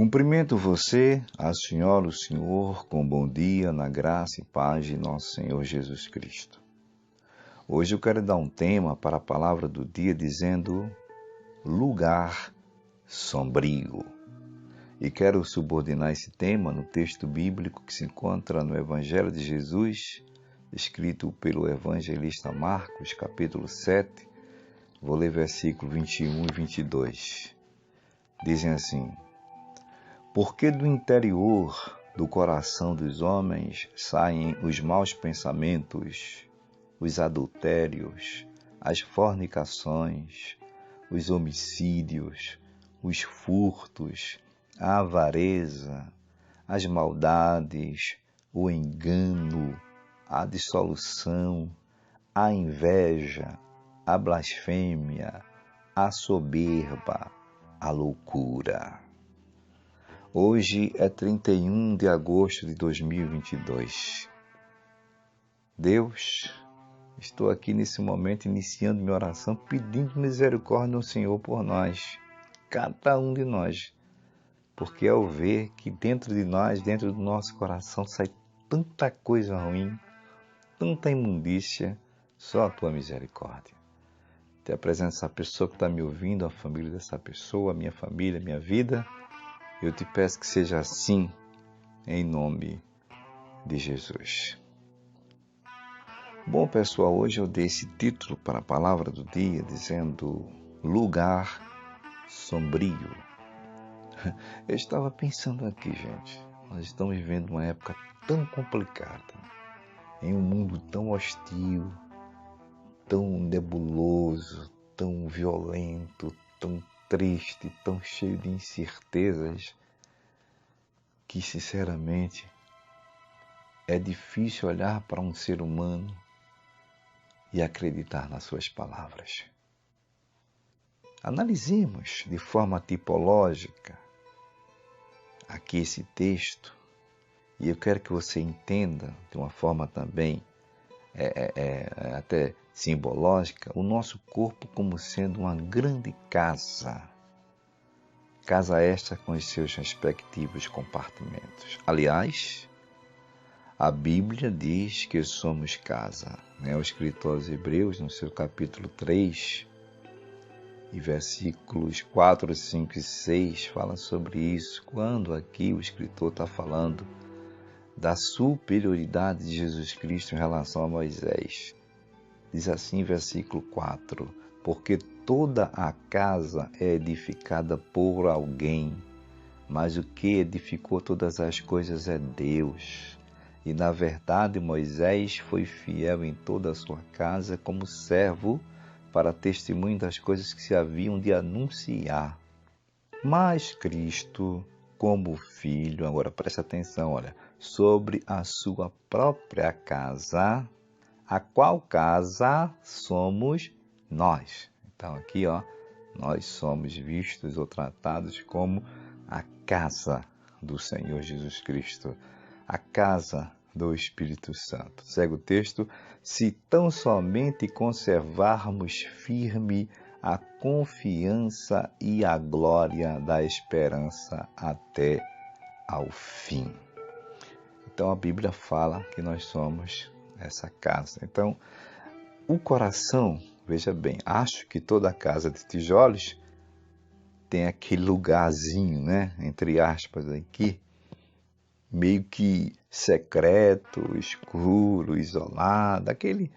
Cumprimento você, a senhora, o senhor, com bom dia, na graça e paz de nosso Senhor Jesus Cristo. Hoje eu quero dar um tema para a palavra do dia dizendo lugar sombrio. E quero subordinar esse tema no texto bíblico que se encontra no Evangelho de Jesus, escrito pelo evangelista Marcos, capítulo 7, vou ler versículos 21 e 22. Dizem assim: porque do interior do coração dos homens saem os maus pensamentos, os adultérios, as fornicações, os homicídios, os furtos, a avareza, as maldades, o engano, a dissolução, a inveja, a blasfêmia, a soberba, a loucura. Hoje é 31 de agosto de 2022. Deus, estou aqui nesse momento iniciando minha oração, pedindo misericórdia ao Senhor por nós, cada um de nós. Porque ao ver que dentro de nós, dentro do nosso coração, sai tanta coisa ruim, tanta imundícia, só a Tua misericórdia. Te apresento essa pessoa que está me ouvindo, a família dessa pessoa, a minha família, a minha vida. Eu te peço que seja assim, em nome de Jesus. Bom, pessoal, hoje eu dei esse título para a palavra do dia, dizendo lugar sombrio. Eu estava pensando aqui, gente, nós estamos vivendo uma época tão complicada, em um mundo tão hostil, tão nebuloso, tão violento, tão triste, tão cheio de incertezas, que sinceramente é difícil olhar para um ser humano e acreditar nas suas palavras. Analisemos de forma tipológica aqui esse texto, e eu quero que você entenda de uma forma também até simbológica, o nosso corpo como sendo uma grande casa. Casa esta com os seus respectivos compartimentos. Aliás, a Bíblia diz que somos casa. O escritor aos Hebreus, no seu capítulo 3, e versículos 4, 5 e 6, fala sobre isso. Quando aqui o escritor está falando da superioridade de Jesus Cristo em relação a Moisés. Diz assim, versículo 4, porque toda a casa é edificada por alguém, mas o que edificou todas as coisas é Deus. E na verdade Moisés foi fiel em toda a sua casa como servo para testemunho das coisas que se haviam de anunciar. Mas Cristo, como filho, agora presta atenção, olha, sobre a sua própria casa, a qual casa somos nós. Então aqui, nós somos vistos ou tratados como a casa do Senhor Jesus Cristo, a casa do Espírito Santo. Segue o texto: se tão somente conservarmos firme a confiança e a glória da esperança até ao fim. Então a Bíblia fala que nós somos essa casa. Então, o coração, veja bem, acho que toda casa de tijolos tem aquele lugarzinho, entre aspas aqui, meio que secreto, escuro, isolado, aquele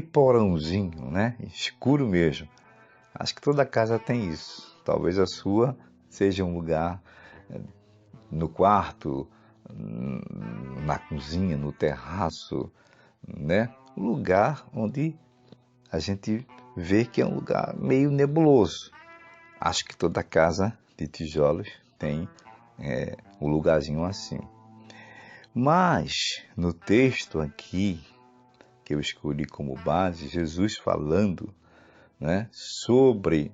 porãozinho, escuro mesmo. Acho que toda casa tem isso. Talvez a sua seja um lugar no quarto, na cozinha, no terraço, um lugar onde a gente vê que é um lugar meio nebuloso. Acho que toda casa de tijolos tem um lugarzinho assim. Mas no texto aqui que eu escolhi como base, Jesus falando sobre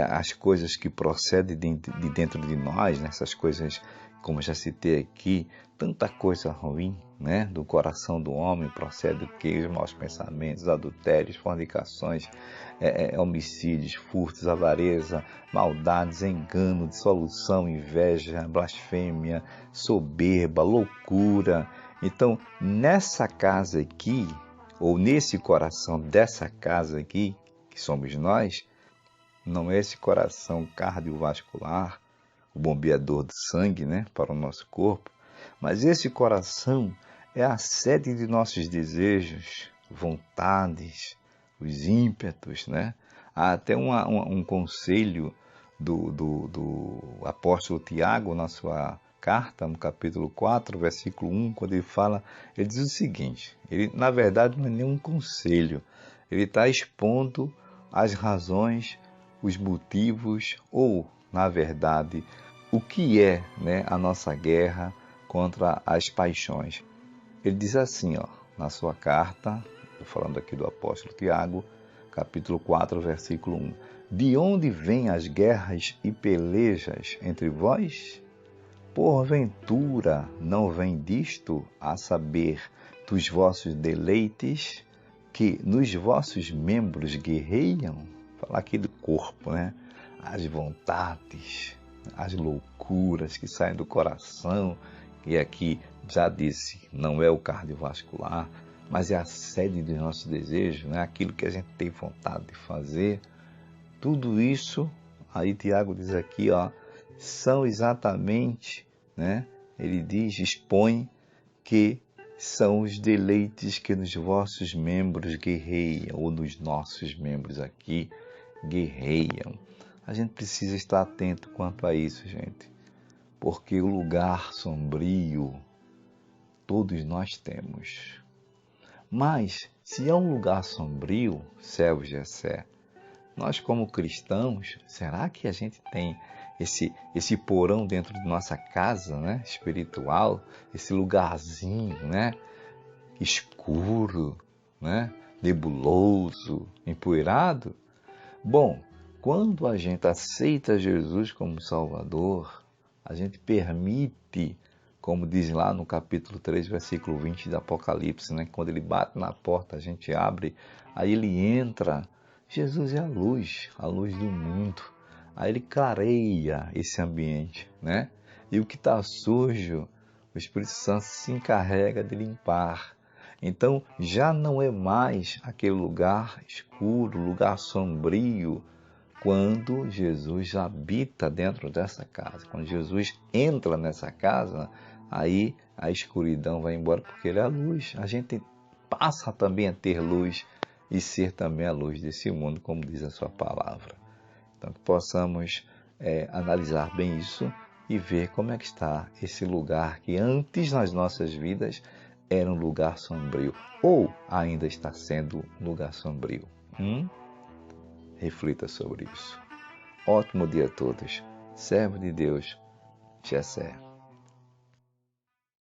as coisas que procedem de dentro de nós, essas coisas como já citei aqui, tanta coisa ruim, né? Do coração do homem procede o que? Os maus pensamentos, adultérios, fornicações, homicídios, furtos, avareza, maldades, engano, dissolução, inveja, blasfêmia, soberba, loucura. Então, nessa casa aqui, ou nesse coração dessa casa aqui, que somos nós, não é esse coração cardiovascular, o bombeador do sangue, né, para o nosso corpo, mas esse coração é a sede de nossos desejos, vontades, os ímpetos, né? Há até um conselho do apóstolo Tiago na sua carta, no capítulo 4, versículo 1, quando ele diz o seguinte, ele na verdade não é nenhum conselho, ele está expondo as razões, os motivos ou, na verdade, o que é, né, a nossa guerra contra as paixões. Ele diz assim, ó, na sua carta, estou falando aqui do apóstolo Tiago, capítulo 4, versículo 1. De onde vêm as guerras e pelejas entre vós? Porventura não vem disto, a saber, dos vossos deleites, que nos vossos membros guerreiam? Falar aqui do corpo, né? As vontades, as loucuras que saem do coração, e aqui já disse, não é o cardiovascular, mas é a sede do nosso desejo, né? Aquilo que a gente tem vontade de fazer. Tudo isso, aí Tiago diz aqui, ó, são exatamente, né? Ele diz, expõe que são os deleites que nos vossos membros guerreiam, ou nos nossos membros aqui guerreiam. A gente precisa estar atento quanto a isso, gente, porque o lugar sombrio todos nós temos. Mas, se é um lugar sombrio, servo Jessé, nós como cristãos, será que a gente tem esse porão dentro de nossa casa, né, espiritual, esse lugarzinho, né, escuro, né, nebuloso, empoeirado? Bom, quando a gente aceita Jesus como Salvador, a gente permite, como diz lá no capítulo 3, versículo 20 do Apocalipse, né? Quando ele bate na porta, a gente abre, aí ele entra. Jesus é a luz do mundo. Aí ele clareia esse ambiente, né? E o que está sujo, o Espírito Santo se encarrega de limpar. Então, já não é mais aquele lugar escuro, lugar sombrio, quando Jesus habita dentro dessa casa. Quando Jesus entra nessa casa, aí a escuridão vai embora, porque ele é a luz. A gente passa também a ter luz e ser também a luz desse mundo, como diz a sua palavra. Então, que possamos analisar bem isso e ver como é que está esse lugar que antes nas nossas vidas era um lugar sombrio, ou ainda está sendo um lugar sombrio. Reflita sobre isso. Ótimo dia a todos. Servo de Deus, Jessé.